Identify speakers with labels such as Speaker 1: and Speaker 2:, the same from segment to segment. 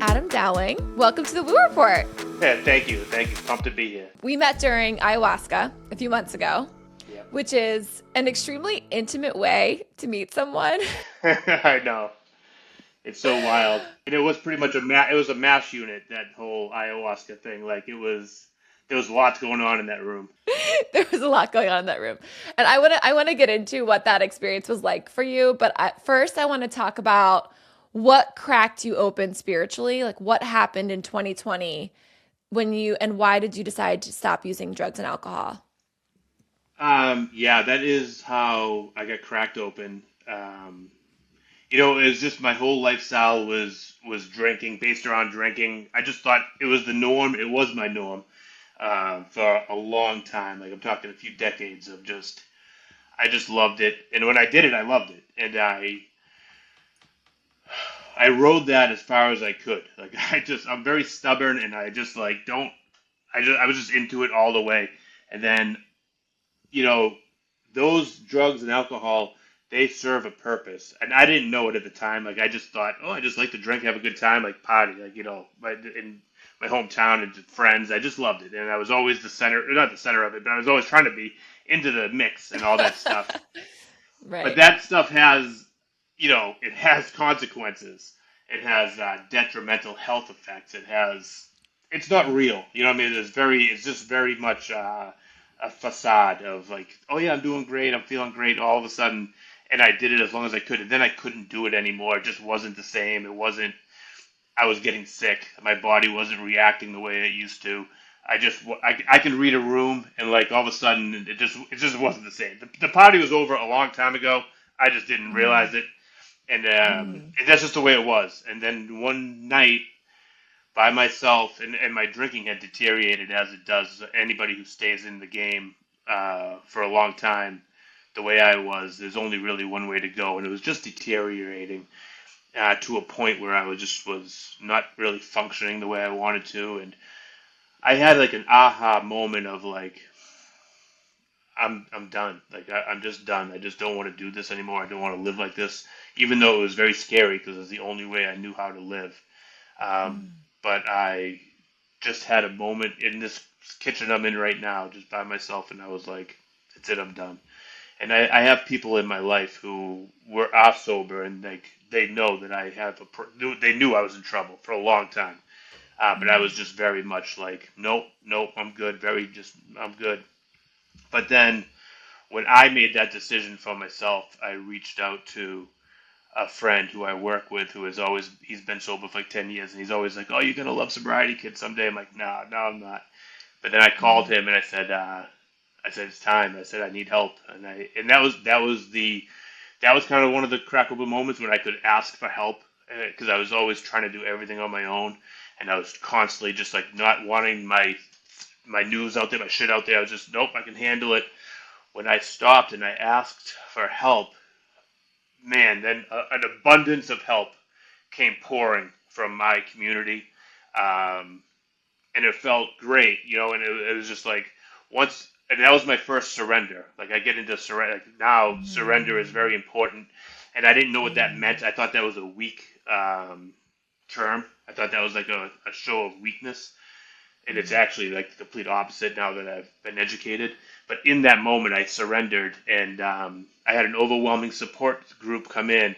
Speaker 1: Adam Dowling. Welcome to the Woo Report.
Speaker 2: Yeah, thank you. Thank you. Pumped to be here.
Speaker 1: We met during ayahuasca a few months ago,
Speaker 2: Yep.
Speaker 1: which is an extremely intimate way to meet someone.
Speaker 2: I know. It's so wild. And it was pretty much it was a mass unit, that whole ayahuasca thing. There was lots going on in that room.
Speaker 1: There was a lot going on in that room. And I want to get into what that experience was like for you, but first I want to talk about what cracked you open spiritually, like what happened in 2020 and why did you decide to stop using drugs and alcohol?
Speaker 2: Yeah, that is how I got cracked open. It was just my whole lifestyle was drinking, based around drinking. I just thought it was the norm. It was my norm for a long time. Like I'm talking a few decades of I just loved it. And when I did it, I loved it. And I rode that as far as I could. Like I'm very stubborn, and I just like don't. I was just into it all the way. And then you know, those drugs and alcohol, they serve a purpose. And I didn't know it at the time. Like, I just thought, oh, I just like to drink, have a good time, like party, like, in my hometown and just friends. I just loved it. And I was always not the center of it, but I was always trying to be into the mix and all that stuff.
Speaker 1: Right.
Speaker 2: But that stuff has, it has consequences. It has detrimental health effects. It's not real. You know what I mean? It's just very much, a facade of like, oh yeah, I'm doing great, I'm feeling great, all of a sudden, and I did it as long as I could, and then I couldn't do it anymore. It just wasn't the same. I was getting sick. My body wasn't reacting the way it used to. I can read a room, and like all of a sudden, it just wasn't the same. The party was over a long time ago. I just didn't realize it, and that's just the way it was. And then one night, by myself, and my drinking had deteriorated as it does anybody who stays in the game for a long time. The way I was, there's only really one way to go, and it was just deteriorating to a point where I was not really functioning the way I wanted to, and I had like an aha moment of like, I'm done. Like I'm just done. I just don't want to do this anymore. I don't want to live like this, even though it was very scary because it was the only way I knew how to live. But I just had a moment in this kitchen I'm in right now, just by myself, and I was like, "That's it, I'm done." And I have people in my life who are sober, and they know that they knew I was in trouble for a long time, but I was just very much like, "Nope, nope, I'm good." I'm good. But then when I made that decision for myself, I reached out to a friend who I work with he's been sober for like 10 years, and he's always like, oh, you're gonna love sobriety, kid, someday. I'm like, no, I'm not. But then I called him and I said it's time. I said I need help, and that was kind of one of the crack open moments when I could ask for help, because I was always trying to do everything on my own, and I was constantly just like not wanting my news out there, my shit out there. I was just, nope, I can handle it. When I stopped and I asked for help, man, then an abundance of help came pouring from my community, and it felt great, and it was just like and that was my first surrender. Like I get into surrender. Like now, surrender is very important, and I didn't know what that meant. I thought that was a weak term. I thought that was like a show of weakness. And it's actually like the complete opposite now that I've been educated. But in that moment, I surrendered, and I had an overwhelming support group come in.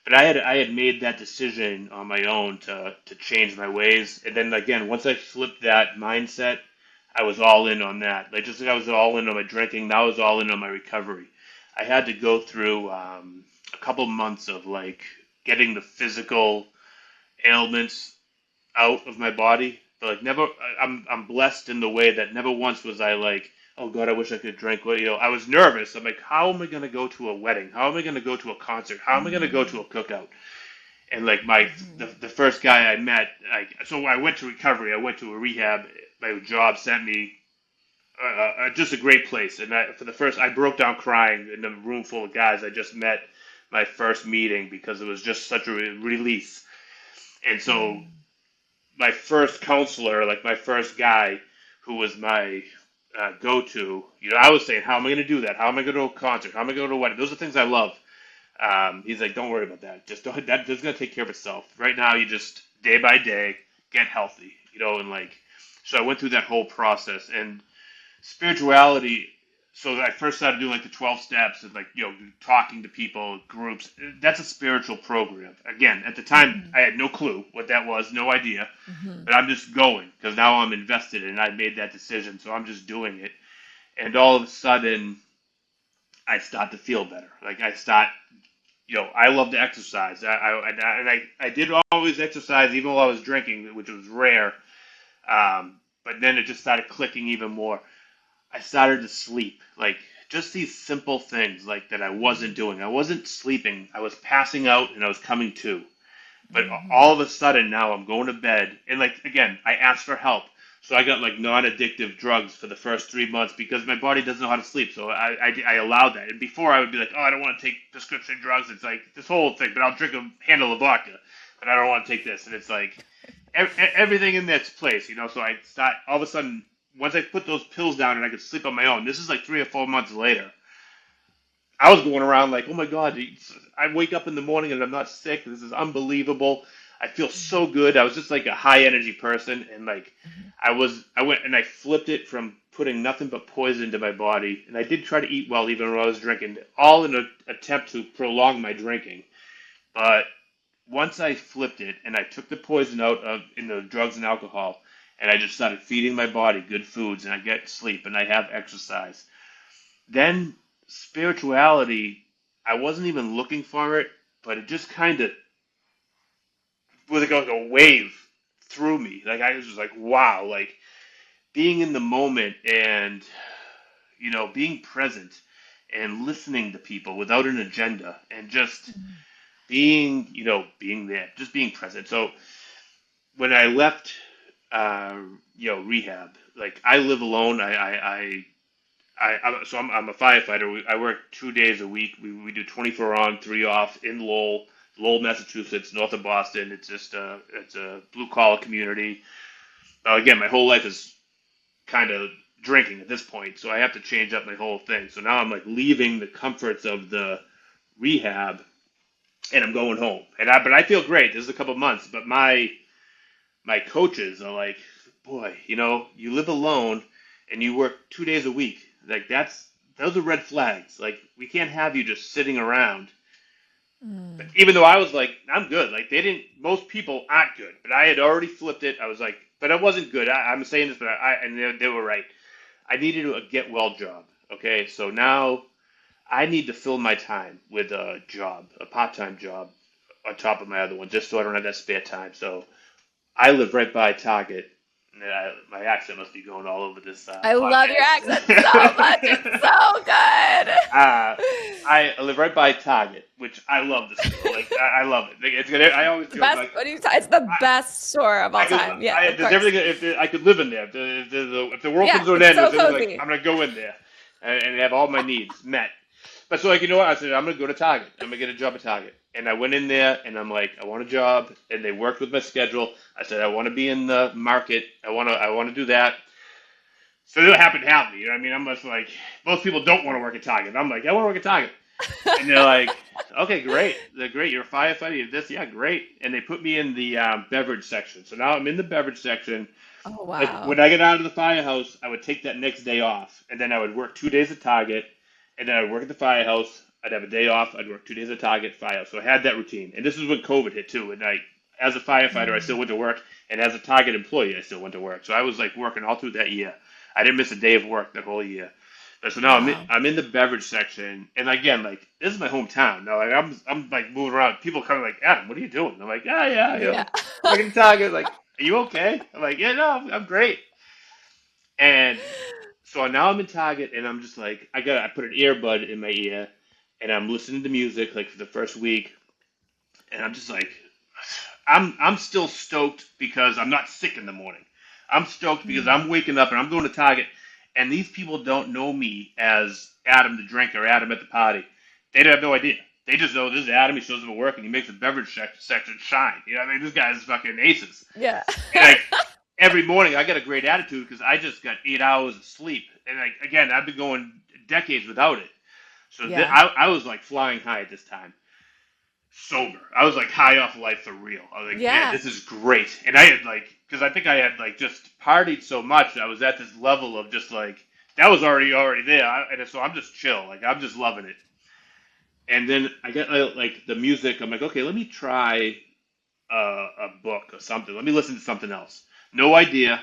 Speaker 2: But I had made that decision on my own to change my ways. And then again, once I flipped that mindset, I was all in on that. Like just like I was all in on my drinking, now I was all in on my recovery. I had to go through a couple months of like getting the physical ailments out of my body. But like never, I'm blessed in the way that never once was I like, oh God, I wish I could drink. Well, I was nervous. I'm like, how am I going to go to a wedding? How am I going to go to a concert? How am I going to go to a cookout? And like the first guy I met, so I went to recovery. I went to a rehab. My job sent me just a great place. And I broke down crying in a room full of guys. I just met my first meeting because it was just such a release. And so my first counselor, like my first guy who was my go-to, I was saying, how am I going to do that? How am I going to go to a concert? How am I going to go to a wedding? Those are things I love. He's like, don't worry about that. Just don't, that's going to take care of itself. Right now, you just day by day, get healthy, and like, so I went through that whole process. And spirituality, so I first started doing like the 12 steps and like, talking to people, groups. That's a spiritual program. Again, at the time,
Speaker 1: Mhm.
Speaker 2: I had no clue what that was, no idea,
Speaker 1: Mhm.
Speaker 2: but I'm just going because now I'm invested and I made that decision. So I'm just doing it. And all of a sudden, I start to feel better. Like I start, I love to exercise. I did always exercise even while I was drinking, which was rare. But then it just started clicking even more. I started to sleep. Like just these simple things like that I wasn't doing. I wasn't sleeping. I was passing out and I was coming to. But
Speaker 1: Mhm.
Speaker 2: all of a sudden now I'm going to bed and like again I asked for help. So I got like non-addictive drugs for the first 3 months because my body doesn't know how to sleep. So I allowed that. And before I would be like, oh, I don't want to take prescription drugs. It's like this whole thing. But I'll drink a handle of vodka. But I don't want to take this. And it's like everything in its place. So I start all of a sudden once I put those pills down and I could sleep on my own. This is like 3 or 4 months later. I was going around like, oh my God, I wake up in the morning and I'm not sick. This is unbelievable. I feel so good. I was just like a high energy person. And like,
Speaker 1: Mhm.
Speaker 2: I went and I flipped it from putting nothing but poison into my body. And I did try to eat well even when I was drinking, all in an attempt to prolong my drinking. But once I flipped it and I took the poison out of in the drugs and alcohol, and I just started feeding my body good foods and I get sleep and I have exercise, then spirituality, I wasn't even looking for it, but it just kind of was like a wave through me. Like I was just like, wow, like being in the moment and being present and listening to people without an agenda and just
Speaker 1: Mhm.
Speaker 2: being there, just being present. So when I left, rehab, like I live alone. I'm a firefighter. I work 2 days a week. We do 24 on, 3 off in Lowell, Massachusetts, north of Boston. It's a blue collar community. Again, my whole life is kind of drinking at this point, so I have to change up my whole thing. So now I'm like leaving the comforts of the rehab and I'm going home. But I feel great. This is a couple months, but my coaches are like, boy, you live alone and you work 2 days a week. Like those are red flags. Like we can't have you just sitting around. But
Speaker 1: Mm.
Speaker 2: even though I was like, I'm good. Like they didn't. Most people aren't good, but I had already flipped it. I was like, but I wasn't good. I'm saying this, but and they were right. I needed a get well job. Okay, so now I need to fill my time with a job, a part time job, on top of my other one, just so I don't have that spare time. So I live right by Target. My accent must be going all over this
Speaker 1: I love your accent so much. It's
Speaker 2: podcast.
Speaker 1: so good.
Speaker 2: uh, I live right by Target, which I love the store. Like I love it. Like, it's good. I always
Speaker 1: The
Speaker 2: joke
Speaker 1: best.
Speaker 2: like
Speaker 1: What do you? It's the best store of
Speaker 2: I
Speaker 1: all
Speaker 2: could.
Speaker 1: time. Yeah, of
Speaker 2: There's
Speaker 1: course.
Speaker 2: everything. I could live in there. If the world
Speaker 1: Yeah,
Speaker 2: comes to an
Speaker 1: it's
Speaker 2: end,
Speaker 1: so
Speaker 2: there's everything like
Speaker 1: cozy.
Speaker 2: I'm gonna go in there and have all my needs met. But so like what? I said I'm gonna go to Target. I'm gonna get a job at Target. And I went in there and I'm like, I want a job. And they worked with my schedule. I said I want to be in the market. I want to do that. So it happened to happen. You know what I mean? I'm just like most people don't want to work at Target. I'm like I want to work at Target. And they're like, okay, great. They're great. You're a firefighter. You're this. Yeah, great. And they put me in the beverage section. So now I'm in the beverage section.
Speaker 1: Oh
Speaker 2: Like
Speaker 1: wow.
Speaker 2: when I get out of the firehouse, I would take that next day off, and then I would work 2 days at Target, and then I'd work at the firehouse. I'd have a day off. I'd work 2 days at Target, firehouse. So I had that routine. And this is when COVID hit too. And as a firefighter, I still
Speaker 1: Mm.
Speaker 2: went to work, and as a Target employee, I still went to work. So I was like working all through that year. I didn't miss a day of work that whole year. But so now
Speaker 1: Wow.
Speaker 2: I'm in the beverage section, and again, like this is my hometown. Now, like I'm like moving around. People come like, Adam, what are you doing? I'm like, yeah,
Speaker 1: Yeah.
Speaker 2: working at Target. Like, are you okay? I'm like, yeah, no, I'm great. And so now I'm in Target, and I'm just like, I put an earbud in my ear, and I'm listening to music like for the first week, and I'm just like, I'm still stoked because I'm not sick in the morning. I'm stoked because
Speaker 1: Mm.
Speaker 2: I'm waking up and I'm going to Target, and these people don't know me as Adam the drinker, Adam at the party. They have no idea. They just know this is Adam. He shows up at work and he makes the beverage section shine. You know what I mean? This guy's fucking aces.
Speaker 1: Yeah.
Speaker 2: And like every morning, I got a great attitude because I just got 8 hours of sleep. And like again, I've been going decades without it. So
Speaker 1: Yeah.
Speaker 2: I was like flying high at this time. sober. I was like high off life for real. I was like, man,
Speaker 1: Yeah.
Speaker 2: this is great. And I had like, because I think I had like just partied so much, I was at this level of just like that was already there, and so I'm just chill, like I'm just loving it. And then I get like the music. I'm like, okay, let me try a book or something. Let me listen to something else. No idea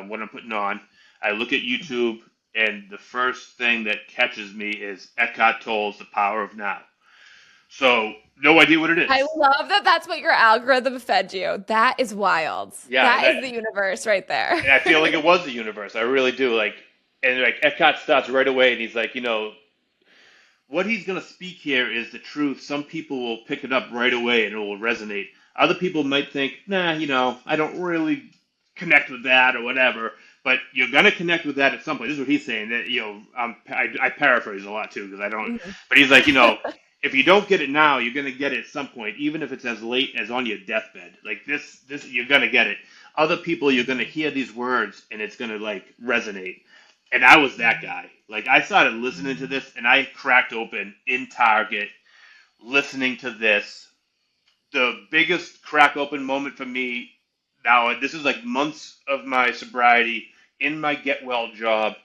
Speaker 2: what I'm putting on. I look at YouTube, and the first thing that catches me is Eckhart Tolle's The Power of Now. So no idea what it
Speaker 1: I
Speaker 2: is.
Speaker 1: love that that's what your algorithm fed you. That is wild.
Speaker 2: Yeah,
Speaker 1: That is the universe right there.
Speaker 2: and I feel like it was the universe. I really do. Like, and like Eckhart starts right away, and he's like, what he's going to speak here is the truth. Some people will pick it up right away, and it will resonate. Other people might think, nah, I don't really connect with that or whatever. But you're going to connect with that at some point. This is what he's saying. That I paraphrase a lot too because I don't.
Speaker 1: Mhm.
Speaker 2: But he's like, if you don't get it now, you're going to get it at some point, even if it's as late as on your deathbed. Like this, you're going to get it. Other people, you're going to hear these words, and it's going to like resonate. And I was that guy. Like I started listening to this, and I cracked open in Target, listening to this. The biggest crack open moment for me now. This is like months of my sobriety in my get well job,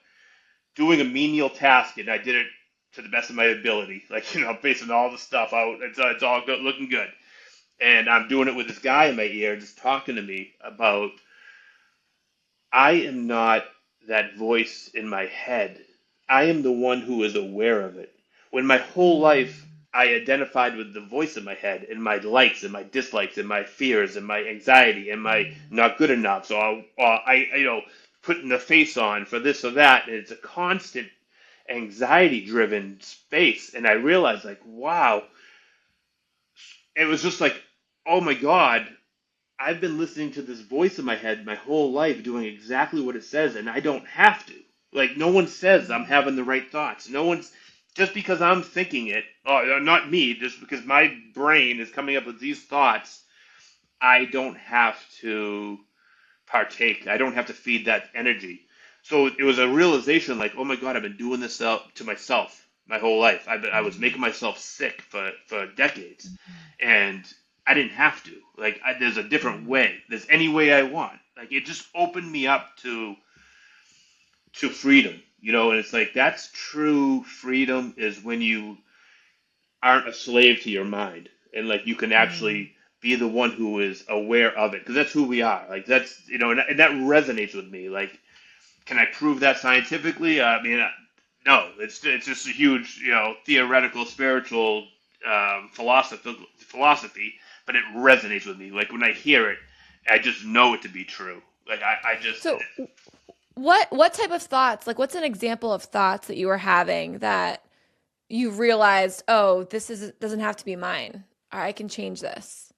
Speaker 2: doing a menial task, and I did it to the best of my ability. Like basing all the stuff out, it's all good, looking good. And I'm doing it with this guy in my ear, just talking to me about I am not that voice in my head. I am the one who is aware of it. When my whole life I identified with the voice in my head and my likes and my dislikes and my fears and my anxiety and my not good enough. So I putting the face on for this or that. And it's a constant anxiety driven space. And I realized like, wow, it was just like, oh my God, I've been listening to this voice in my head my whole life doing exactly what it says, and I don't have to. Like, no one says I'm having the right thoughts. No one's, just because I'm thinking it, not me, just because my brain is coming up with these thoughts, I don't have to partake. I don't have to feed that energy. So it was a realization like, oh my God, I've been doing this to myself my whole life. I was making myself sick for decades. And I didn't have to. Like, there's a different way. There's any way I want. Like, it just opened me up to freedom, and it's like that's true freedom is when you aren't a slave to your mind and like you can actually be the one who is aware of it because that's who we are. Like that's and that resonates with me. Like, can I prove that scientifically? I mean, no. It's just a huge theoretical spiritual philosophy, but it resonates with me. Like when I hear it, I just know it to be true. Like I just
Speaker 1: So what type of thoughts, like what's an example of thoughts that you were having that you realized, oh, doesn't have to be mine. Or I can change this.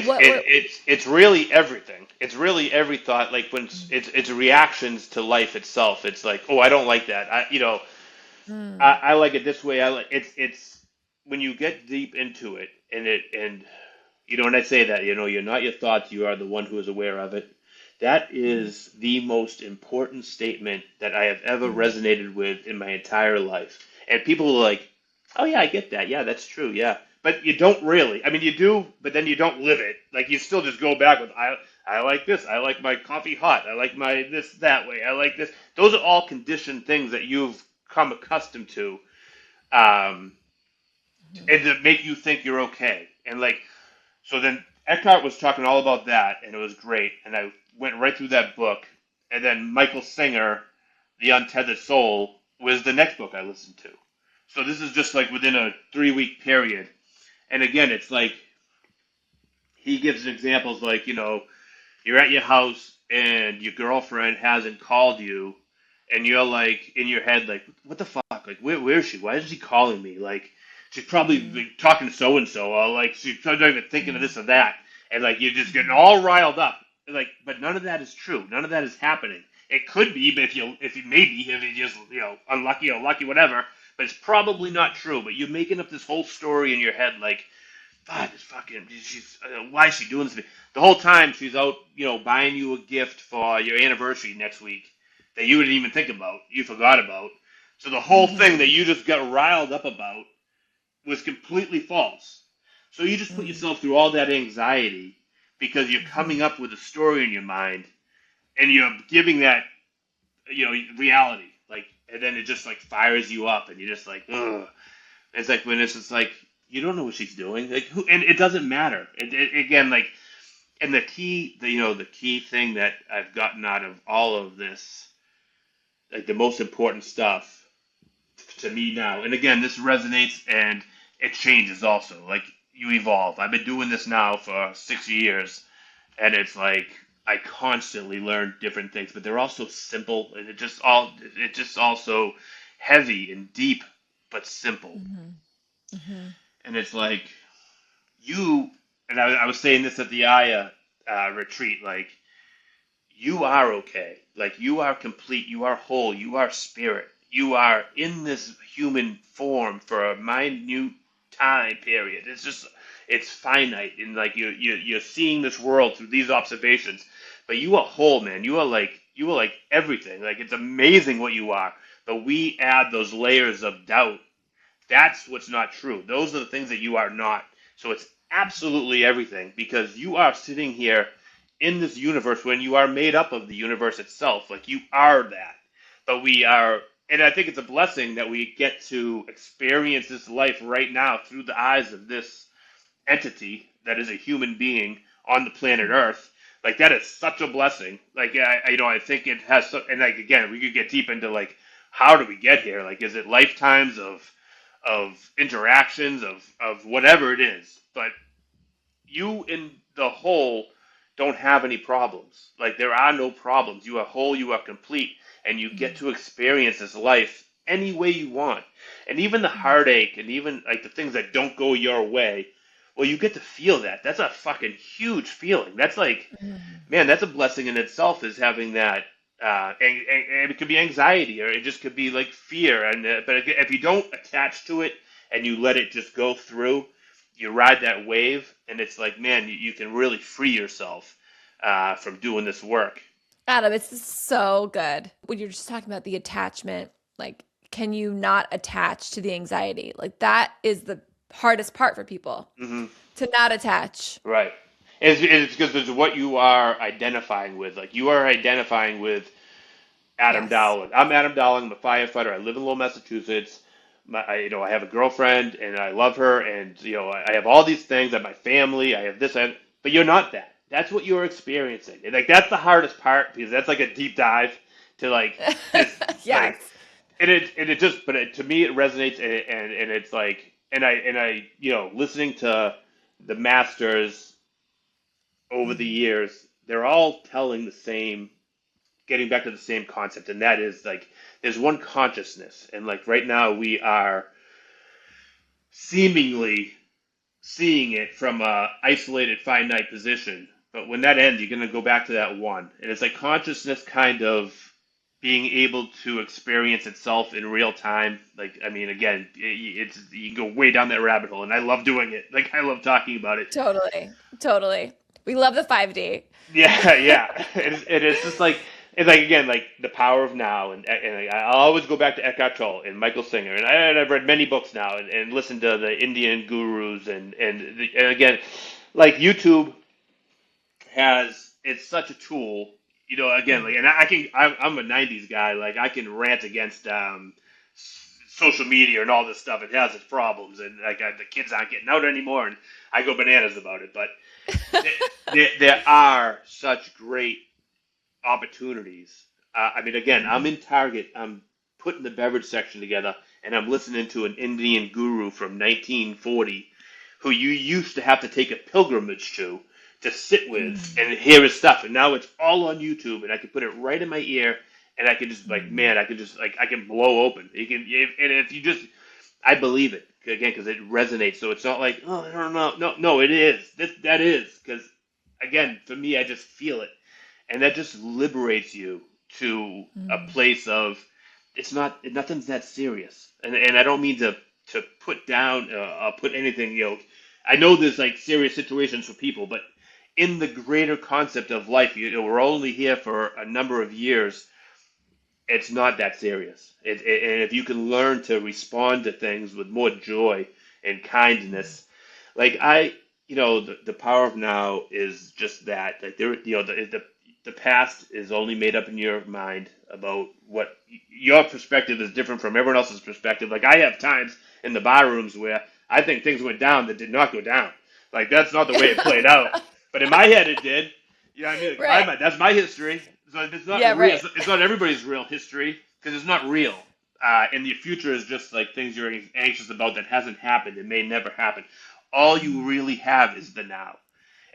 Speaker 1: Like
Speaker 2: it's really everything. It's really every thought. Like when it's reactions to life itself. It's like, oh, I don't like that.
Speaker 1: mm,
Speaker 2: I like it this way. I like it's when you get deep into it, and when I say that, you're not your thoughts. You are the one who is aware of it. That
Speaker 1: mm,
Speaker 2: is the most important statement that I have ever
Speaker 1: mm,
Speaker 2: resonated with in my entire life. And people are like, "Oh yeah, I get that. Yeah, that's true. Yeah." But you don't really. I mean, you do, but then you don't live it. Like you still just go back with, I like this. I like my coffee hot. I like my this that way. I like this. Those are all conditioned things that you've come accustomed to, um,
Speaker 1: mm,
Speaker 2: and that make you think you're okay. And like so then Eckhart was talking all about that, and it was great. And I went right through that book. And then Michael Singer, The Untethered Soul, was the next book I listened to. So this is just like within a 3 week period. And again, it's like he gives examples like, you're at your house and your girlfriend hasn't called you, and you're like in your head, like, what the fuck? Like, where is she? Why isn't she calling me? Like, she's probably
Speaker 1: mm,
Speaker 2: like, talking to so and so, or like she's probably not even thinking of
Speaker 1: mm,
Speaker 2: this or that, and like you're just getting all riled up. Like, but none of that is true. None of that is happening. It could be, but if you just unlucky or lucky, whatever. But it's probably not true. But you're making up this whole story in your head, like, God, this fucking, why is she doing this to me? The whole time she's out, buying you a gift for your anniversary next week that you didn't even think about, you forgot about. So the whole thing
Speaker 1: mhm,
Speaker 2: that you just got riled up about was completely false. So you just put
Speaker 1: Mm-hmm.
Speaker 2: yourself through all that anxiety because you're coming up with a story in your mind and you're giving that, reality. Like, and then it just like fires you up and you're just like, ugh. It's like when it's just like, you don't know what she's doing. Like, and it doesn't matter. Again, like, and the key thing that I've gotten out of all of this, like the most important stuff to me now, and again, this resonates and it changes also. Like, you evolve. I've been doing this now for 6 years, and it's like I constantly learn different things, but they're also simple, and it just also heavy and deep, but simple.
Speaker 1: Mm-hmm.
Speaker 2: And it's like you, and I was saying this at the Aya retreat, like you are okay. Like you are complete. You are whole. You are spirit. You are in this human form for a minute time period. It's finite, and like you're seeing this world through these observations. But you are whole, man. You are like everything. Like it's amazing what you are. But we add those layers of doubt. That's what's not true. Those are the things that you are not. So it's absolutely everything because you are sitting here in this universe when you are made up of the universe itself. Like you are that. But we are, and I think it's a blessing that we get to experience this life right now through the eyes of this entity that is a human being on the planet Earth. Like that is such a blessing. Like I think it has. And like again, we could get deep into like how do we get here? Like is it lifetimes of interactions of whatever it is? But you in the whole don't have any problems. Like there are no problems. You are whole. You are complete, and you get to experience this life any way you want. And even the heartache, and even like the things that don't go your way, well, you get to feel that. That's a fucking huge feeling. That's like,
Speaker 1: Mm-hmm.
Speaker 2: man, that's a blessing in itself. Is having that. And it could be anxiety, or it just could be like fear. And but if you don't attach to it and you let it just go through, you ride that wave, and it's like, man, you can really free yourself from doing this work.
Speaker 1: Adam, it's so good. When you're just talking about the attachment, like, can you not attach to the anxiety? Like, that is the hardest part for people
Speaker 2: Hmm.
Speaker 1: to not attach.
Speaker 2: Right. It's because it's what you are identifying with. Like you are identifying with Adam
Speaker 1: Yes.
Speaker 2: Dowling. I'm Adam Dowling. I'm a firefighter. I live in Lowell, Massachusetts. I have a girlfriend, and I love her, and I have all these things. I have my family. I have this, but you're not that. That's what you're experiencing, and like that's the hardest part because that's like a deep dive to like just like,
Speaker 1: Yes.
Speaker 2: and it just, but to me it resonates, and it's like, and I listening to the masters over the
Speaker 1: Mhm.
Speaker 2: years, they're all telling the same, getting back to the same concept, and that is like there's one consciousness, and like right now we are seemingly seeing it from a isolated finite position, but when that ends you're going to go back to that one, and it's like consciousness kind of being able to experience itself in real time. Like I mean, again, it's you can go way down that rabbit hole, and I love doing it. Like I love talking about it.
Speaker 1: Totally. Totally. We love the 5D.
Speaker 2: Yeah, yeah. It's just like it's like again like the power of now, and I'll always go back to Eckhart Tolle and Michael Singer, and I've read many books now, and listened to the Indian gurus, and again, like YouTube has, it's such a tool, again, like, and I'm a '90s guy, like I can rant against social media and all this stuff. It has its problems, and like the kids aren't getting out anymore, and I go bananas about it, but there are such great opportunities. I mean, again, I'm in Target. I'm putting the beverage section together, and I'm listening to an Indian guru from 1940 who you used to have to take a pilgrimage to sit with
Speaker 1: Mhm.
Speaker 2: and hear his stuff. And now it's all on YouTube, and I can put it right in my ear, and I can just like,
Speaker 1: Mhm.
Speaker 2: man, I can just like, I can blow open. And if you just, I believe it again because it resonates. So it's not like, oh, no, no, no, no, it is. That is because again, for me, I just feel it, and that just liberates you to a
Speaker 1: Mhm.
Speaker 2: place of it's not, nothing's that serious, and I don't mean to put down put anything, I know there's like serious situations for people, but in the greater concept of life, we're only here for a number of years. It's not that serious. And if you can learn to respond to things with more joy and kindness, Like the power of now is just that. Like the past is only made up in your mind about what your perspective is different from everyone else's perspective. Like I have times in the bar rooms where I think things went down that did not go down. Like that's not the way it played out. But in my head it did. You know what I mean? Like my
Speaker 1: Right.
Speaker 2: mind, that's my history. So it's
Speaker 1: Yeah,
Speaker 2: not real.
Speaker 1: right.
Speaker 2: It's not everybody's real history because it's not real. And the future is just like things you're anxious about that hasn't happened. It may never happen. All you really have is the now.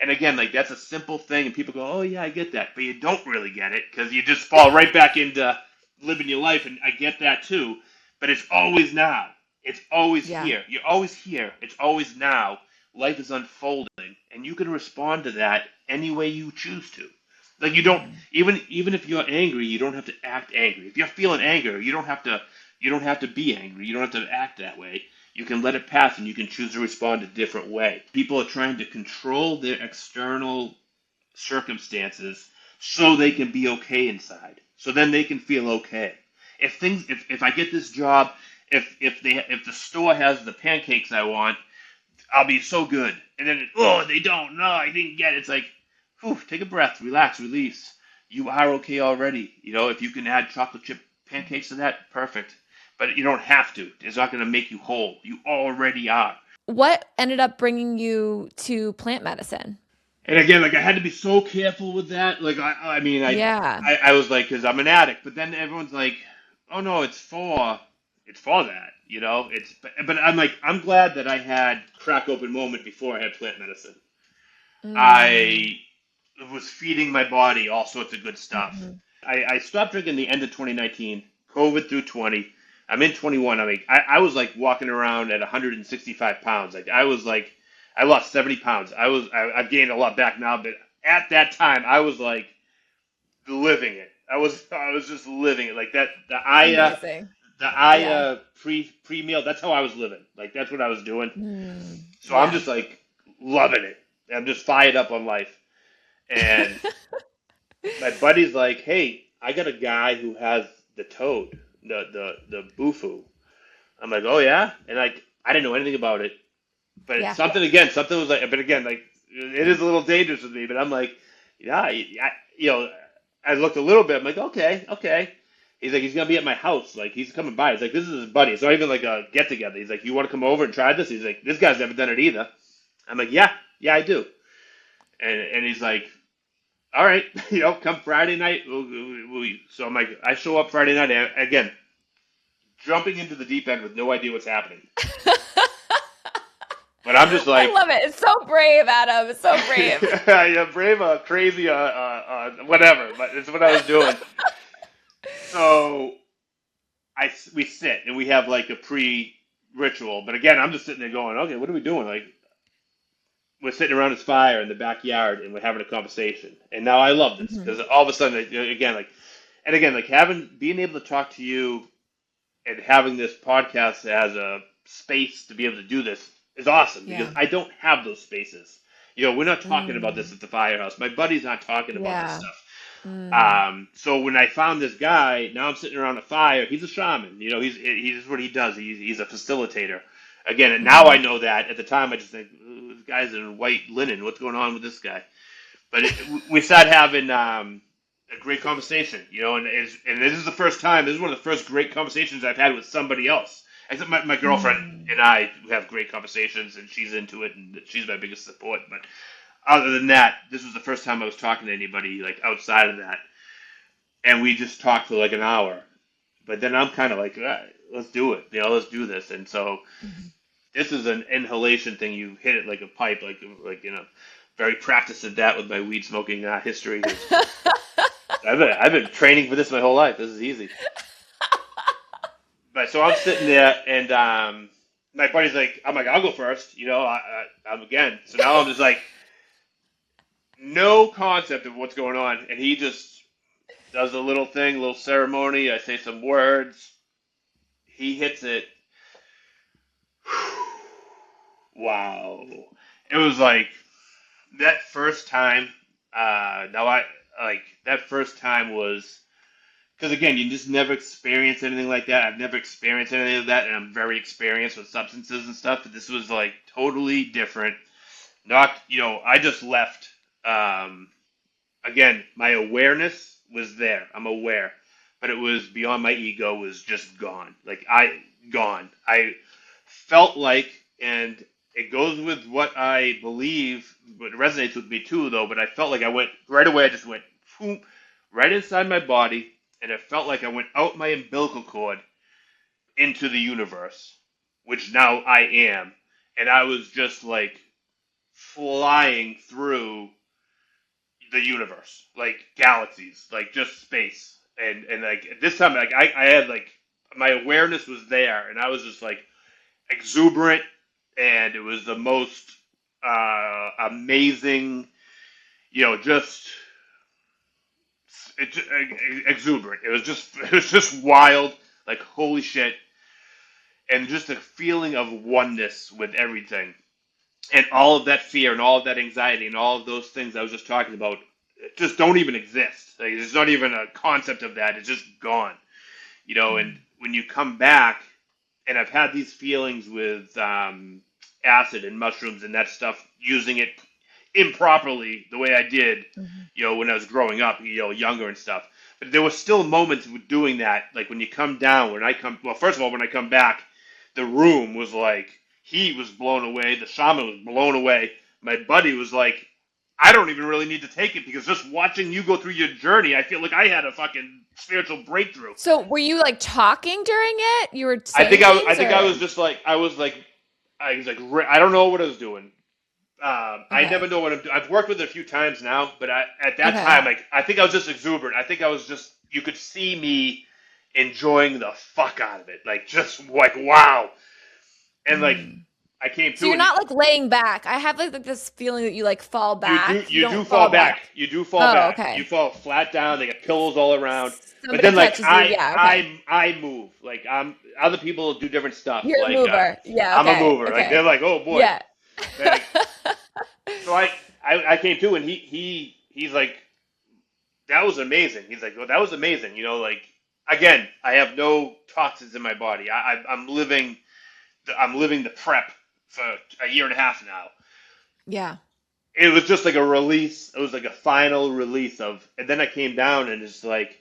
Speaker 2: And again, like that's a simple thing, and people go, "Oh yeah, I get that," but you don't really get it because you just fall right back into living your life. And I get that too, but it's always now. It's always
Speaker 1: Yeah.
Speaker 2: here. You're always here. It's always now. Life is unfolding, and you can respond to that any way you choose to. Like you don't even if you're angry, you don't have to act angry. If you're feeling anger, you don't have to be angry. You don't have to act that way. You can let it pass and you can choose to respond a different way. People are trying to control their external circumstances so they can be okay inside. So then they can feel okay. If I get this job, if the store has the pancakes I want, I'll be so good. And then they don't. No, I didn't get it. It's like, whew, take a breath, relax, release. You are okay already. If you can add chocolate chip pancakes to that, perfect. But you don't have to. It's not going to make you whole. You already are.
Speaker 1: What ended up bringing you to plant medicine?
Speaker 2: And again, like I had to be so careful with that. Like I mean,
Speaker 1: Yeah.
Speaker 2: I was like, because I'm an addict. But then everyone's like, oh no, it's for that. But I'm like, I'm glad that I had crack open moment before I had plant medicine.
Speaker 1: Mm.
Speaker 2: I was feeding my body all sorts of good stuff.
Speaker 1: Mhm.
Speaker 2: I stopped drinking the end of 2019, COVID through 20. I'm in 21. I mean, I was like walking around at 165 pounds. Like I was like, I lost 70 pounds. I've gained a lot back now, but at that time I was like living it. I was just living it. Like that,
Speaker 1: Amazing.
Speaker 2: the
Speaker 1: Yeah.
Speaker 2: pre meal. That's how I was living. Like that's what I was doing. So I'm
Speaker 1: Yeah.
Speaker 2: just like loving it. I'm just fired up on life. And my buddy's like, "Hey, I got a guy who has the toad, the bufu." I'm like, "Oh yeah," and like I didn't know anything about it, but it's
Speaker 1: Yeah.
Speaker 2: something was like, but again, like it is a little dangerous with me. But I'm like, yeah, I looked a little bit. I'm like, okay, okay. He's like, he's gonna be at my house. Like he's coming by. He's like, this is his buddy. It's not even like a get together. He's like, you want to come over and try this? He's like, this guy's never done it either. I'm like, yeah, yeah, I do. And he's like, all right, come Friday night. So I'm like, I show up Friday night again, jumping into the deep end with no idea what's happening. But I'm just
Speaker 1: I
Speaker 2: like,
Speaker 1: love it. It's so brave, Adam. It's so brave.
Speaker 2: yeah, brave, crazy, whatever. But it's what I was doing. So we sit and we have like a pre-ritual. But again, I'm just sitting there going, okay, what are we doing? Like we're sitting around this fire in the backyard and we're having a conversation. And now I love this
Speaker 1: Mhm.
Speaker 2: because all of a sudden, again, like being able to talk to you and having this podcast as a space to be able to do this is awesome because
Speaker 1: Yeah.
Speaker 2: I don't have those spaces. We're not talking about this
Speaker 1: Mm.
Speaker 2: at the firehouse. My buddy's not talking about this
Speaker 1: Yeah.
Speaker 2: stuff.
Speaker 1: Mm.
Speaker 2: So when I found this guy, now I'm sitting around a fire. He's a shaman. He's what he does. He's a facilitator. Again, and now I
Speaker 1: Mhm.
Speaker 2: know that. At the time, I just think this guy's in white linen. What's going on with this guy? But we started having a great conversation, and this is the first time. This is one of the first great conversations I've had with somebody else. Except my girlfriend
Speaker 1: Mm.
Speaker 2: and I have great conversations, and she's into it, and she's my biggest support. But other than that, this was the first time I was talking to anybody like outside of that, and we just talked for like an hour. But then I'm kind of like, let's do it, let's do this. And so
Speaker 1: Mhm.
Speaker 2: this is an inhalation thing. You hit it like a pipe, very practiced at that with my weed smoking history. 'Cause I've been training for this my whole life. This is easy. But so I'm sitting there, and my buddy's like, I'm like, I'll go first. I'm again. So now I'm just like, no concept of what's going on, and he just does a little thing, a little ceremony. I say some words. He hits it. Wow. It was like that first time. Now I like that first time was because again, you just never experience anything like that. I've never experienced anything of that, and I'm very experienced with substances and stuff. But this was like totally different. Not, I just left. Um, Again, my awareness was there. I'm aware, but it was beyond my ego. Was just gone. Gone. I felt like, and it goes with what I believe, but it resonates with me too, though. But I felt like I went right away. I just went boom, right inside my body, and it felt like I went out my umbilical cord into the universe, which now I am, and I was just like flying through the universe, like galaxies, like just space, and like at this time, like I had like my awareness was there, and I was just like exuberant, and it was the most amazing, just it, exuberant. It was just wild, like holy shit, and just a feeling of oneness with everything, and all of that fear and all of that anxiety and all of those things I was just talking about just don't even exist. Like, there's not even a concept of that. It's just gone, And when you come back, and I've had these feelings with acid and mushrooms and that stuff, using it improperly the way I did, when I was growing up, younger and stuff. But there were still moments with doing that, like when you come down. Well, first of all, when I come back, the room was like, he was blown away. The shaman was blown away. My buddy was like, I don't even really need to take it because just watching you go through your journey, I feel like I had a fucking spiritual breakthrough.
Speaker 1: So were you like talking during it? You were
Speaker 2: I
Speaker 1: saying
Speaker 2: think I, I
Speaker 1: things
Speaker 2: think I
Speaker 1: or
Speaker 2: was just like, I was like, I don't know what I was doing. I
Speaker 1: okay.
Speaker 2: never know what I'm doing. I've worked with it a few times now, but at that
Speaker 1: Okay.
Speaker 2: time, like, I think I was just exuberant. I think I was just, you could see me enjoying the fuck out of it. Like, just like, wow. And like,
Speaker 1: Mm.
Speaker 2: I came
Speaker 1: So
Speaker 2: to
Speaker 1: you're
Speaker 2: it.
Speaker 1: not like laying back. I have like this feeling that you like fall
Speaker 2: You do
Speaker 1: back. You
Speaker 2: you do
Speaker 1: don't
Speaker 2: fall
Speaker 1: fall
Speaker 2: back.
Speaker 1: back.
Speaker 2: You do fall
Speaker 1: Oh,
Speaker 2: back. You
Speaker 1: okay.
Speaker 2: fall flat down. They got pillows all around. But
Speaker 1: Somebody
Speaker 2: then like
Speaker 1: catches you. Yeah, okay.
Speaker 2: I move. Like other people do different stuff.
Speaker 1: You're a
Speaker 2: Like
Speaker 1: mover. Yeah,
Speaker 2: I'm a
Speaker 1: okay.
Speaker 2: mover. Like they're
Speaker 1: Okay.
Speaker 2: like, oh boy.
Speaker 1: Yeah.
Speaker 2: Like, so I came to and he's like, that was amazing. He's like, well, that was amazing. Like again, I have no toxins in my body. I'm living the prep for a year and a half now.
Speaker 1: Yeah.
Speaker 2: It was just like a release. It was like a final release of, and then I came down and it's like,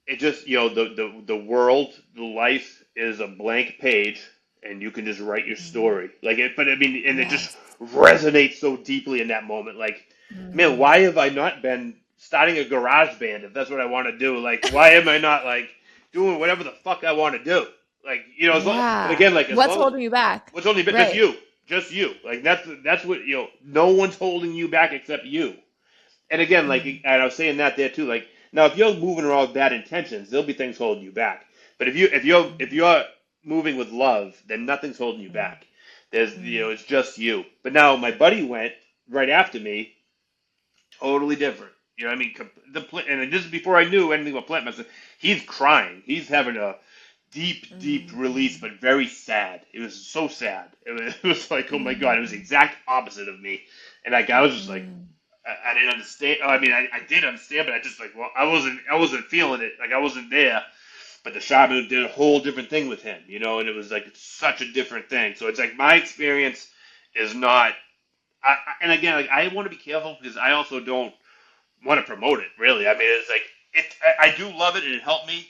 Speaker 2: it just, the world, the life is a blank page and you can just write your
Speaker 1: Mm.
Speaker 2: story. Like it, but I mean, and it just
Speaker 1: Yes.
Speaker 2: resonates so deeply in that moment. Like, man,
Speaker 1: Mm.
Speaker 2: why have I not been starting a garage band if that's what I want to do? Like, why am I not like doing whatever the fuck I want to do? Like, and
Speaker 1: Yeah.
Speaker 2: again, like as
Speaker 1: What's
Speaker 2: long as,
Speaker 1: holding you back?
Speaker 2: what's only been
Speaker 1: Right.
Speaker 2: just you. Like that's what no one's holding you back except you. And again, like,
Speaker 1: Mm.
Speaker 2: and I was saying that there too. Like, now if you're moving around with bad intentions, there'll be things holding you back. But if you're moving with love, then nothing's holding you
Speaker 1: Mm.
Speaker 2: back. There's
Speaker 1: Mm.
Speaker 2: it's just you. But now my buddy went right after me, totally different. What I mean? And this is before I knew anything about plant medicine. He's crying. He's having a deep, deep release,
Speaker 1: Mm.
Speaker 2: but very sad. It was so sad. It was like, oh my god, it was the
Speaker 1: Mm.
Speaker 2: exact opposite of me. And like I was just like,
Speaker 1: Mm.
Speaker 2: I didn't understand. Oh, I mean, I did understand, but I just like, well, I wasn't feeling it. Like I wasn't there. But the shaman did a whole different thing with him, and it was like it's such a different thing. So it's like my experience is not. And again, like I want to be careful because I also don't want to promote it. Really, I mean, it's like I do love it and it helped me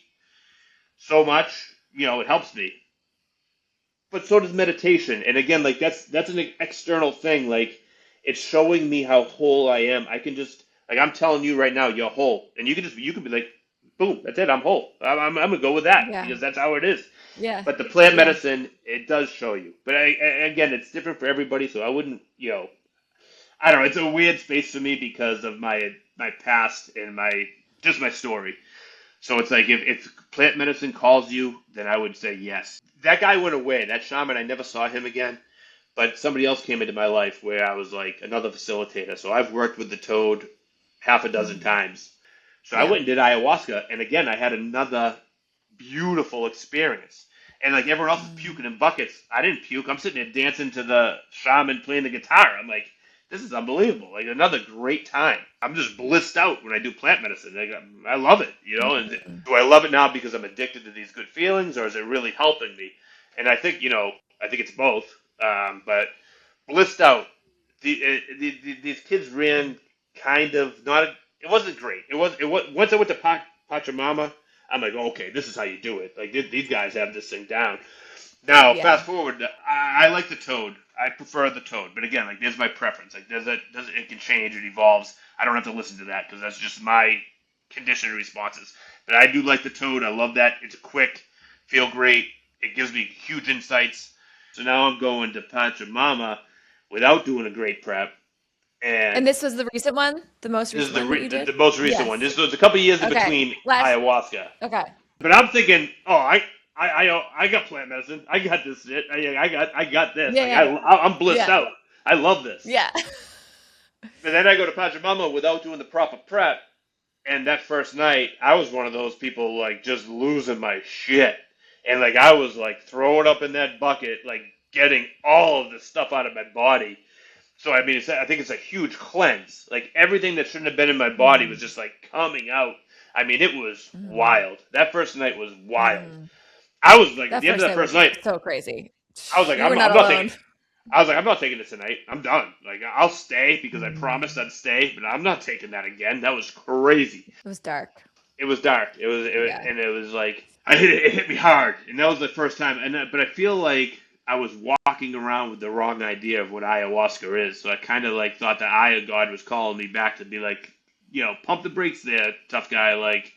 Speaker 2: so much. It helps me. But so does meditation. And again, like that's an external thing. Like it's showing me how whole I am. I can just like I'm telling you right now, you're whole, and you can be like, boom, that's it. I'm whole. I'm gonna go with that
Speaker 1: Yeah.
Speaker 2: because that's how it is.
Speaker 1: Yeah.
Speaker 2: But the plant
Speaker 1: Yeah.
Speaker 2: medicine, it does show you. But again, it's different for everybody. So I wouldn't, I don't know. It's a weird space for me because of my past and my story. So it's like if plant medicine calls you, then I would say yes. That guy went away. That shaman, I never saw him again. But somebody else came into my life where I was like another facilitator. So I've worked with the toad half a dozen
Speaker 1: Mm.
Speaker 2: times. So I
Speaker 1: Yeah.
Speaker 2: went and did ayahuasca, and again I had another beautiful experience. And like everyone else is
Speaker 1: Mm.
Speaker 2: puking in buckets, I didn't puke. I'm sitting there dancing to the shaman playing the guitar. I'm like, this is unbelievable. Like another great time. I'm just blissed out when I do plant medicine. Like, I love it, you know. And
Speaker 1: Mhm.
Speaker 2: do I love it now because I'm addicted to these good feelings, or is it really helping me? And I think, I think it's both. But blissed out. These kids ran kind of not. It wasn't great. It was once I went to Pachamama. I'm like, okay, this is how you do it. Like these guys have this thing down. Now,
Speaker 1: Yeah.
Speaker 2: fast forward, I like the toad. I prefer the toad, but again, like there's my preference. Like does it can change, it evolves. I don't have to listen to that because that's just my conditioned responses. But I do like the toad. I love that. It's quick, feel great. It gives me huge insights. So now I'm going to Pachamama without doing a great prep, and
Speaker 1: And this was the recent one, the most
Speaker 2: this is
Speaker 1: recent one that you
Speaker 2: the
Speaker 1: did?
Speaker 2: most recent one.
Speaker 1: Yes.
Speaker 2: This was a couple years in
Speaker 1: Okay.
Speaker 2: between
Speaker 1: Last.
Speaker 2: ayahuasca.
Speaker 1: Okay.
Speaker 2: But I'm thinking, oh, I got plant medicine. I got this shit. I got this. Like
Speaker 1: Yeah.
Speaker 2: I'm blissed
Speaker 1: Yeah.
Speaker 2: out. I love this.
Speaker 1: Yeah.
Speaker 2: But then I go to Pachamama without doing the proper prep, and that first night I was one of those people like just losing my shit, and like I was like throwing up in that bucket, like getting all of this stuff out of my body. So I mean, I think it's a huge cleanse. Like everything that shouldn't have been in my body was
Speaker 1: Mm,
Speaker 2: just like coming out. I mean, it was
Speaker 1: mm,
Speaker 2: wild. That first night was wild.
Speaker 1: mm.
Speaker 2: I was like, at
Speaker 1: That
Speaker 2: the end of
Speaker 1: first
Speaker 2: that
Speaker 1: night
Speaker 2: first
Speaker 1: was
Speaker 2: night,
Speaker 1: so crazy.
Speaker 2: I was like,
Speaker 1: You were not
Speaker 2: I'm not taking.
Speaker 1: alone.
Speaker 2: I was like, I'm not taking this tonight. I'm done. Like, I'll stay because I promised
Speaker 1: Mm.
Speaker 2: I'd stay, but I'm not taking that again. That was crazy.
Speaker 1: It was dark.
Speaker 2: It was dark.
Speaker 1: Yeah.
Speaker 2: And it was like, it hit me hard, and that was the first time. But I feel like I was walking around with the wrong idea of what ayahuasca is. So I kind of like thought the Aya God was calling me back to be like, pump the brakes there, tough guy. Like,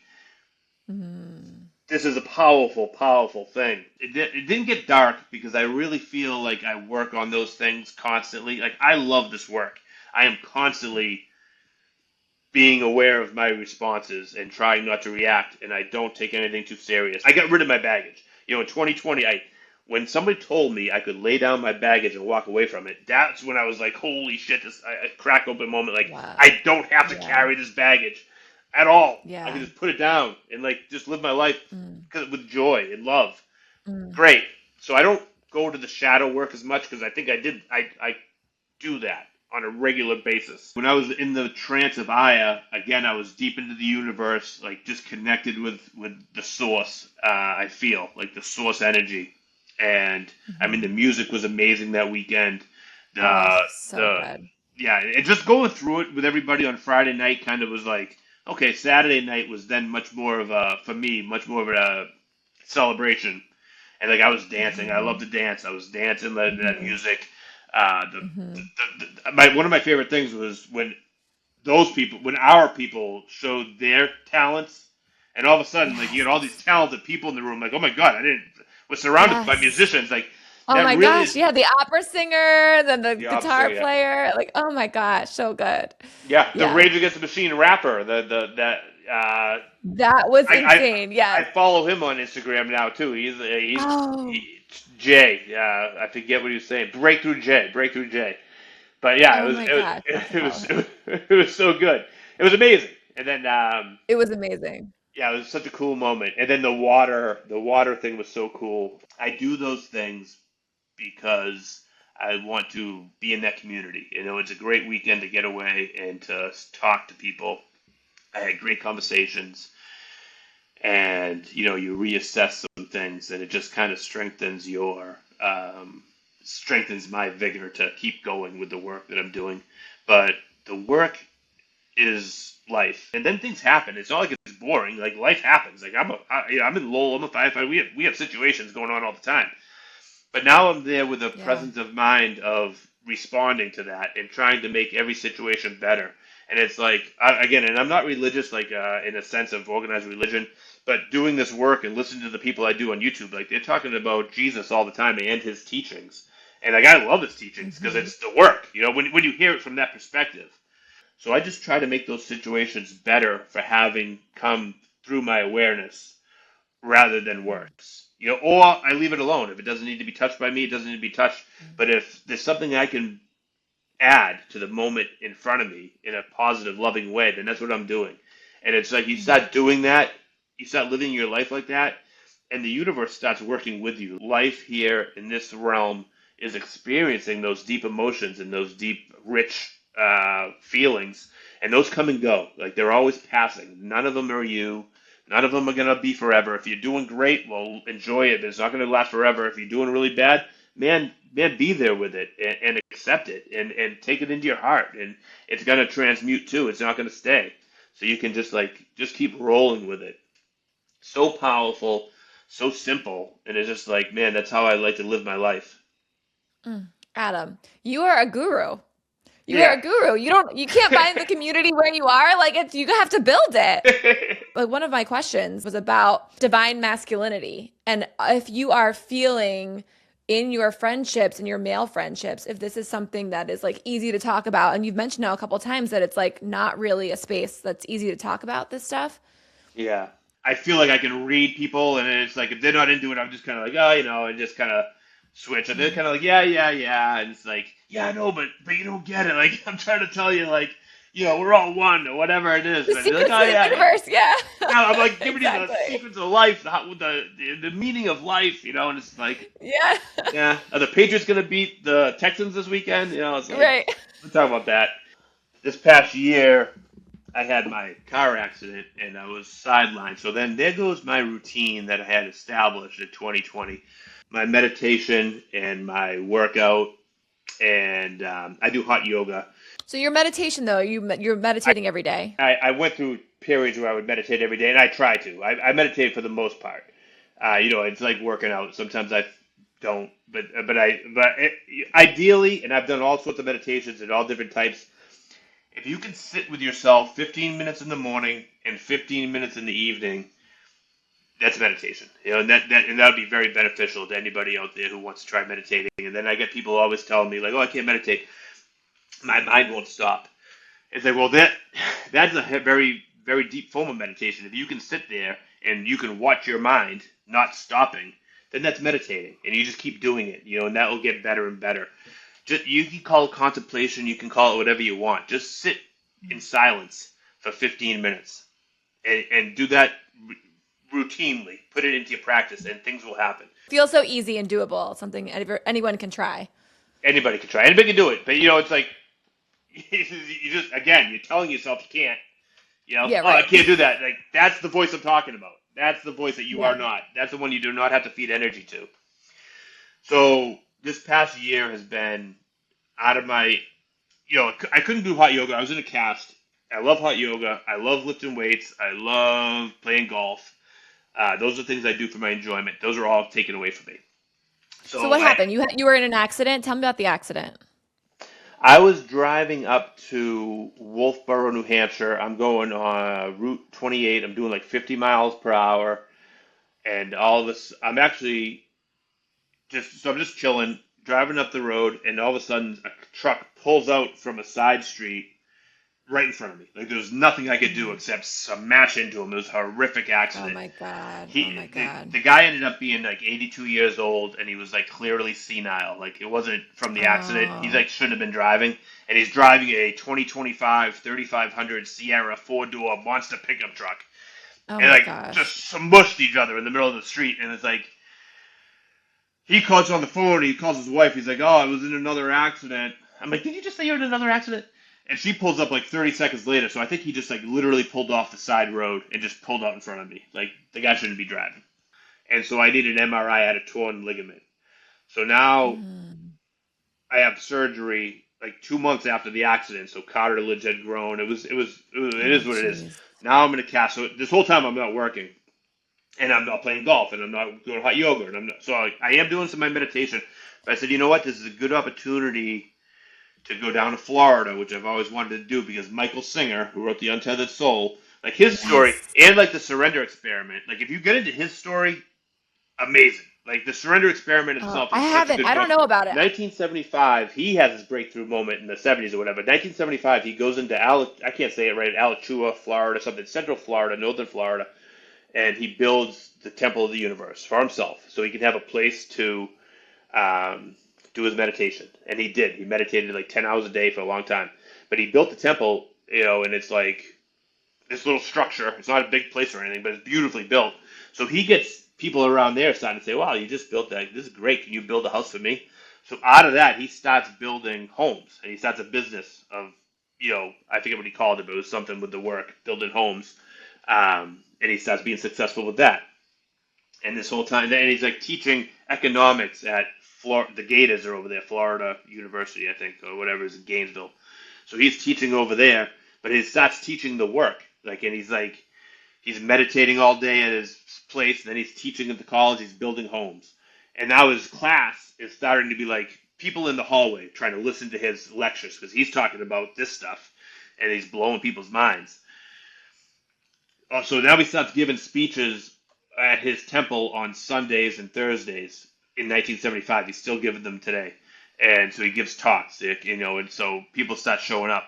Speaker 1: Mm.
Speaker 2: this is a powerful, powerful thing. It didn't get dark because I really feel like I work on those things constantly. Like, I love this work. I am constantly being aware of my responses and trying not to react, and I don't take anything too serious. I got rid of my baggage. In 2020, when somebody told me I could lay down my baggage and walk away from it, that's when I was like, holy shit, this a crack open moment. Like,
Speaker 1: Wow.
Speaker 2: I don't have to
Speaker 1: Yeah.
Speaker 2: carry this baggage at all. I can
Speaker 1: Yeah.
Speaker 2: just put it down and like just live my life
Speaker 1: Mm.
Speaker 2: with joy and love.
Speaker 1: Mm.
Speaker 2: Great. So I don't go to the shadow work as much because I think I do that on a regular basis. When I was in the trance of Aya, again, I was deep into the universe, like just connected with the source. I feel like the source energy, and I mean the
Speaker 1: Mhm.
Speaker 2: music was amazing that weekend.
Speaker 1: Oh,
Speaker 2: The
Speaker 1: so
Speaker 2: the
Speaker 1: good.
Speaker 2: yeah, and just going through it with everybody on Friday night kind of was like, okay, Saturday night was then much more of a, for me, much more of a celebration. And like I was dancing, I love
Speaker 1: Mhm.
Speaker 2: to dance. I was dancing that
Speaker 1: Mhm.
Speaker 2: music.
Speaker 1: Mhm.
Speaker 2: One of my favorite things was when our people showed their talents, and all of a sudden, like you
Speaker 1: Yes.
Speaker 2: had all these talented people in the room, like, oh my god, I didn't was surrounded by
Speaker 1: Yes.
Speaker 2: musicians, like
Speaker 1: Oh
Speaker 2: that
Speaker 1: my
Speaker 2: really
Speaker 1: gosh.
Speaker 2: is
Speaker 1: Yeah, the opera singer, then the
Speaker 2: the
Speaker 1: guitar
Speaker 2: opposite. Yeah,
Speaker 1: player. Like, oh my gosh, so good.
Speaker 2: yeah, the
Speaker 1: Yeah.
Speaker 2: Rage Against the Machine rapper, the that
Speaker 1: That was
Speaker 2: I
Speaker 1: insane. Yes.
Speaker 2: I follow him on Instagram now too.
Speaker 1: Oh,
Speaker 2: Jay. I forget what he was saying. Breakthrough Jay. But yeah,
Speaker 1: oh my gosh. I have to
Speaker 2: it
Speaker 1: follow
Speaker 2: was
Speaker 1: him.
Speaker 2: it was so good. It was amazing. And then
Speaker 1: It was amazing.
Speaker 2: yeah, it was such a cool moment. And then the water thing was so cool. I do those things because I want to be in that community. It's a great weekend to get away and to talk to people. I had great conversations, and you reassess some things, and it just kind of strengthens my vigor to keep going with the work that I'm doing. But the work is life, and then things happen. It's not like it's boring. Like life happens. Like I'm in Lowell. I'm a firefighter. We have situations going on all the time. But now I'm there with a
Speaker 1: Yeah.
Speaker 2: presence of mind of responding to that and trying to make every situation better. And it's like, again, and I'm not religious, like in a sense of organized religion, but doing this work and listening to the people I do on YouTube, like they're talking about Jesus all the time and his teachings. And like I love his teachings because
Speaker 1: Hmm.
Speaker 2: it's the work, when you hear it from that perspective. So I just try to make those situations better for having come through my awareness rather than worse. Or I leave it alone. If it doesn't need to be touched by me, it doesn't need to be touched. But if there's something I can add to the moment in front of me in a positive, loving way, then that's what I'm doing. And it's like you start doing that, you start living your life like that, and the universe starts working with you. Life here in this realm is experiencing those deep emotions and those deep, rich feelings, and those come and go. Like they're always passing. None of them are you. None of them are gonna be forever. If you're doing great, well, enjoy it. But it's not gonna last forever. If you're doing really bad, man, be there with it and accept it and take it into your heart. And it's gonna transmute too. It's not gonna stay. So you can just keep rolling with it. So powerful, so simple, and it's just like, man, that's how I like to live my life.
Speaker 1: Adam, you are a guru. You are
Speaker 2: Yeah.
Speaker 1: a guru. You can't find the community where you are. Like you have to build it. Like one of my questions was about divine masculinity. And if you are feeling in your friendships and your male friendships, if this is something that is like easy to talk about, and you've mentioned now a couple of times that it's like not really a space that's easy to talk about this stuff.
Speaker 2: Yeah. I feel like I can read people, and it's like if they're not into it, I'm just kind of like, oh, and just kind of switch. And they're kind of like, yeah, yeah, yeah. And it's like, yeah, I know, but you don't get it. Like I'm trying to tell you, like, we're all one or whatever it is.
Speaker 1: The
Speaker 2: But they're like,
Speaker 1: secrets
Speaker 2: oh
Speaker 1: of the
Speaker 2: yeah.
Speaker 1: universe, yeah.
Speaker 2: Now I'm like giving you the
Speaker 1: Exactly.
Speaker 2: secrets of life, the meaning of life, and it's like,
Speaker 1: Yeah.
Speaker 2: yeah, are the Patriots gonna beat the Texans this weekend? It's like,
Speaker 1: Right.
Speaker 2: let's talk about that. This past year, I had my car accident and I was sidelined. So then there goes my routine that I had established in 2020. My meditation and my workout, and I do hot yoga.
Speaker 1: So your meditation though, you're meditating every day.
Speaker 2: I went through periods where I would meditate every day, and I try to. I meditate for the most part. It's like working out. Sometimes I don't, but ideally, and I've done all sorts of meditations and all different types. If you can sit with yourself 15 minutes in the morning and 15 minutes in the evening, that's meditation. And that would be very beneficial to anybody out there who wants to try meditating. And then I get people always telling me like, "Oh, I can't meditate. My mind won't stop." It's like, well, that's a very, very deep form of meditation. If you can sit there and you can watch your mind not stopping, then that's meditating, and you just keep doing it, and that will get better and better. Just you can call it contemplation, you can call it whatever you want. Just sit in silence for 15 minutes and do that routinely. Put it into your practice, and things will happen.
Speaker 1: Feels so easy and doable. Something anyone can try.
Speaker 2: Anybody can try. Anybody can do it, but it's like you just again, you're telling yourself you can't.
Speaker 1: Yeah,
Speaker 2: Oh, I
Speaker 1: right.
Speaker 2: can't do that. Like that's the voice I'm talking about. That's the voice that you are
Speaker 1: Yeah.
Speaker 2: not. That's the one you do not have to feed energy to. So this past year has been out of my, I couldn't do hot yoga. I was in a cast. I love hot yoga. I love lifting weights. I love playing golf. Those are things I do for my enjoyment. Those are all taken away from me.
Speaker 1: So
Speaker 2: So
Speaker 1: what happened? You were in an accident. Tell me about the accident.
Speaker 2: I was driving up to Wolfboro, New Hampshire. I'm going on Route 28. I'm doing like 50 miles per hour. And all of this, I'm just chilling, driving up the road, and all of a sudden a truck pulls out from a side street right in front of me. Like there's nothing I could do except smash into him. It was a horrific
Speaker 1: Oh
Speaker 2: accident.
Speaker 1: my God. Oh my
Speaker 2: The,
Speaker 1: God.
Speaker 2: the guy ended up being like 82 years old, and he was like clearly senile. Like it wasn't from the accident. He's
Speaker 1: Oh.
Speaker 2: like shouldn't have been driving, and he's driving a 2025 3500 Sierra four-door monster pickup truck,
Speaker 1: Oh
Speaker 2: and
Speaker 1: my
Speaker 2: like
Speaker 1: gosh.
Speaker 2: just smushed each other in the middle of the street. And it's like he calls on the phone. He calls his wife. He's like, "Oh, I was in another accident." I'm like, "Did you just say you're in another accident?" And she pulls up like 30 seconds later. So I think he just like literally pulled off the side road and just pulled out in front of me. Like the guy shouldn't be driving. And so I did an MRI. I had a torn ligament. So now
Speaker 1: Mm.
Speaker 2: I have surgery like 2 months after the accident. So cartilage had grown. It
Speaker 1: Oh,
Speaker 2: is what it is.
Speaker 1: jeez.
Speaker 2: Now I'm in a cast. So this whole time I'm not working, and I'm not playing golf, and I'm not doing hot yoga, and I am doing some of my meditation. But I said, you know what? This is a good opportunity to go down to Florida, which I've always wanted to do because Michael Singer, who wrote The Untethered Soul, like his story
Speaker 1: Yes.
Speaker 2: and like the Surrender Experiment, like if you get into his story, amazing. Like the Surrender Experiment
Speaker 1: Oh,
Speaker 2: itself
Speaker 1: I
Speaker 2: is such a
Speaker 1: haven't.
Speaker 2: good
Speaker 1: I don't
Speaker 2: book.
Speaker 1: know about it.
Speaker 2: 1975, he has his breakthrough moment in the 70s or whatever. 1975, he goes into I can't say it right, Alachua, Florida, something, Central Florida, Northern Florida, and he builds the Temple of the Universe for himself, so he can have a place to um, do his meditation. And he did. He meditated like 10 hours a day for a long time. But he built the temple, and it's like this little structure. It's not a big place or anything, but it's beautifully built. So he gets people around there starting to say, wow, you just built that. This is great. Can you build a house for me? So out of that, he starts building homes, and he starts a business of I forget what he called it, but it was something with the work, building homes. And he starts being successful with that. And this whole time, then he's like teaching economics at the Gators are over there, Florida University, I think, or whatever is in Gainesville. So he's teaching over there, but he starts teaching the work. And he's meditating all day at his place, and then he's teaching at the college, he's building homes. And now his class is starting to be like people in the hallway trying to listen to his lectures because he's talking about this stuff and he's blowing people's minds. So now he starts giving speeches at his temple on Sundays and Thursdays in 1975. He's still giving them today. And so he gives talks, and so people start showing up.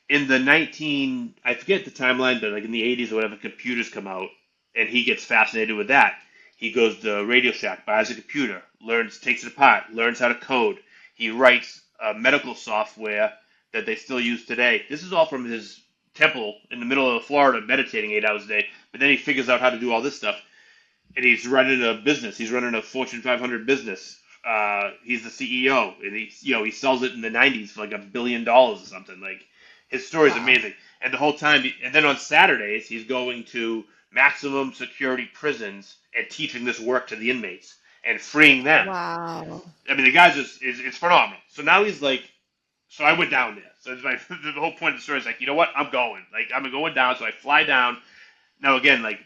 Speaker 2: In I forget the timeline, but like in the 80s or whatever, computers come out, and he gets fascinated with that. He goes to Radio Shack, buys a computer, takes it apart, learns how to code. He writes medical software that they still use today. This is all from his temple in the middle of Florida, meditating 8 hours a day. But then he figures out how to do all this stuff, and he's running a business. He's running a Fortune 500 business. He's the CEO, and he sells it in the 90s for like $1 billion or something. Like his story is amazing. And the whole time, and then on Saturdays, he's going to maximum security prisons and teaching this work to the inmates and freeing them.
Speaker 1: Wow.
Speaker 2: I mean, the guy's it's phenomenal. So now he's like, so I went down there. So the whole point of the story is like, you know what? I'm going. Like, I'm going down. So I fly down. Now, again, like,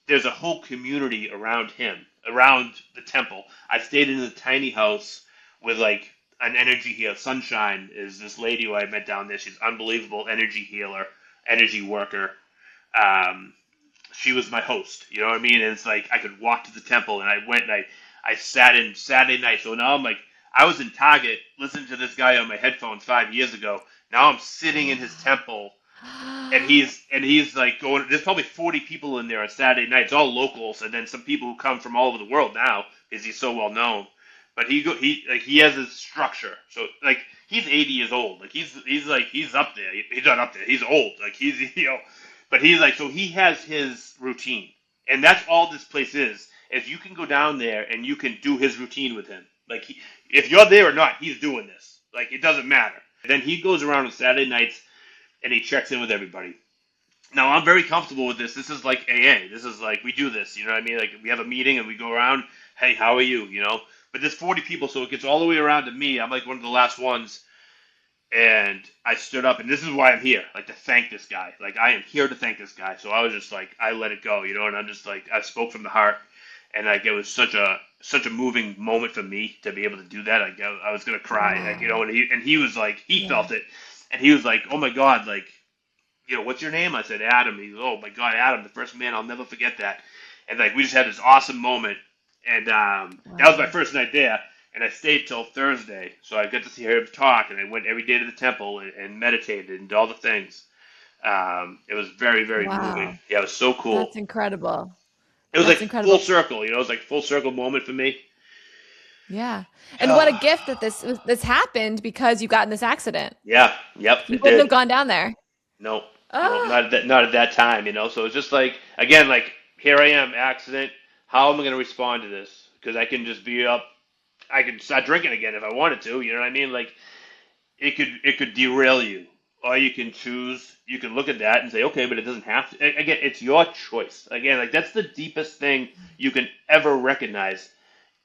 Speaker 2: there's a whole community around him, around the temple. I stayed in a tiny house with, like, an energy healer. Sunshine is this lady who I met down there. She's unbelievable energy healer, energy worker. She was my host. You know what I mean? And it's like I could walk to the temple, and I went and I sat in Saturday night. So now I'm like, I was in Target listening to this guy on my headphones 5 years ago. Now I'm sitting in his temple, and he's like going. There's probably 40 people in there on Saturday nights, all locals, and then some people who come from all over the world now because he's so well known. But he has his structure. So like he's 80 years old. Like he's up there. He's not up there. He's old. Like but he's like, so he has his routine, and that's all this place is you can go down there and you can do his routine with him. Like if you're there or not, he's doing this. Like it doesn't matter. And then he goes around on Saturday nights and he checks in with everybody. Now I'm very comfortable with this. This is like AA. This is like we do this. You know what I mean? Like we have a meeting and we go around. Hey, how are you? You know. But there's 40 people, so it gets all the way around to me. I'm like one of the last ones. And I stood up, and this is why I'm here, like to thank this guy. Like I am here to thank this guy. So I was just like, I let it go, and I'm just like, I spoke from the heart, and like it was such a moving moment for me to be able to do that. Like I was gonna cry, like and he was like, he felt it, and he was like, oh my God, like, what's your name? I said Adam. He goes, oh my God, Adam, the first man. I'll never forget that. And like we just had this awesome moment, and that was my first night there. And I stayed till Thursday, so I got to hear him talk, and I went every day to the temple and meditated and did all the things. It was very, very moving. Yeah, it was so cool.
Speaker 1: That's incredible.
Speaker 2: It was full circle, it was like full circle moment for me.
Speaker 1: Yeah. And what a gift that this happened because you got in this accident.
Speaker 2: Yeah, yep.
Speaker 1: You wouldn't have gone down there.
Speaker 2: Nope. No, not at that time, So it's just like, again, like, here I am, accident. How am I going to respond to this? Because I can just be up. I could start drinking again if I wanted to, you know what I mean? Like, it could derail you. Or you can choose, you can look at that and say, okay, but it doesn't have to. Again, it's your choice. Again, like, that's the deepest thing you can ever recognize.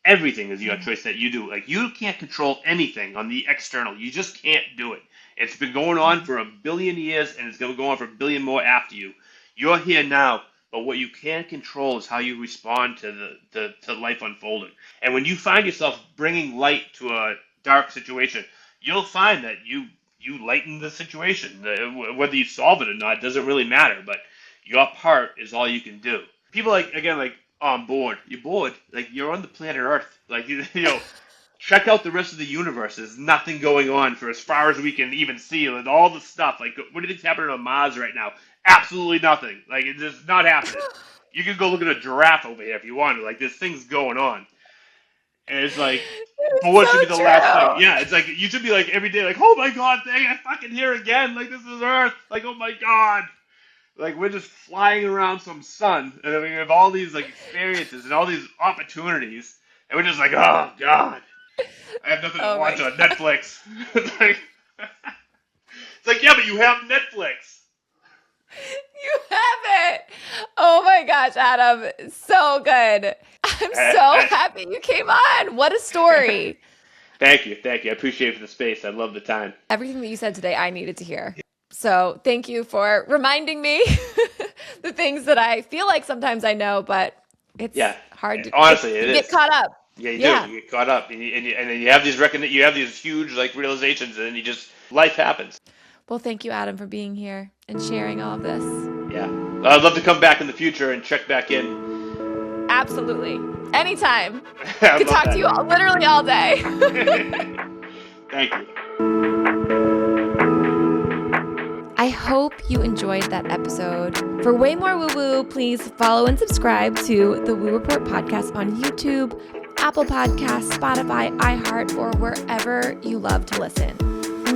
Speaker 2: Everything is your choice that you do. Like, you can't control anything on the external. You just can't do it. It's been going on for 1 billion years, and it's going to go on for 1 billion more after you. You're here now. But what you can control is how you respond to to life unfolding. And when you find yourself bringing light to a dark situation, you'll find that you lighten the situation. Whether you solve it or not doesn't really matter. But your part is all you can do. People oh, I'm bored. You're bored. Like, you're on the planet Earth. Like, check out the rest of the universe. There's nothing going on for as far as we can even see. And all the stuff. Like, what do you think's happening on Mars right now? Absolutely nothing. Like, it's just not happening. You can go look at a giraffe over here if you want to. Like, there's things going on. And it's like, but what should be the last thing? Yeah, it's like, you should be like, every day, like, oh my God, dang, I fucking here again. Like, this is Earth. Like, oh my God. Like, we're just flying around some sun. And we have all these, like, experiences and all these opportunities. And we're just like, oh, God. I have nothing to watch on Netflix. Like, It's like, yeah, but you have Netflix.
Speaker 1: You have it. Oh my gosh, Adam. So good. I'm so happy you came on. What a story.
Speaker 2: Thank you. I appreciate it for the space. I love the time.
Speaker 1: Everything that you said today, I needed to hear. So thank you for reminding me the things that I feel like sometimes I know, but it's hard to
Speaker 2: honestly, it
Speaker 1: get
Speaker 2: is.
Speaker 1: caught up.
Speaker 2: Yeah, you do. You get caught up, and then you have you have these huge like realizations, and then life happens.
Speaker 1: Well, thank you, Adam, for being here and sharing all of this.
Speaker 2: Yeah, I'd love to come back in the future and check back in.
Speaker 1: Absolutely, anytime. I could talk to you literally all day.
Speaker 2: Thank you.
Speaker 1: I hope you enjoyed that episode. For way more woo-woo, please follow and subscribe to the Woo Report podcast on YouTube, Apple Podcasts, Spotify, iHeart, or wherever you love to listen.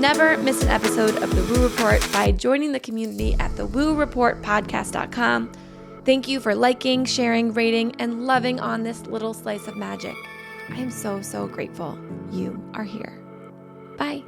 Speaker 1: Never miss an episode of the Woo Report by joining the community at thewooreportpodcast.com. Thank you for liking, sharing, rating, and loving on this little slice of magic. I am so, so grateful you are here. Bye.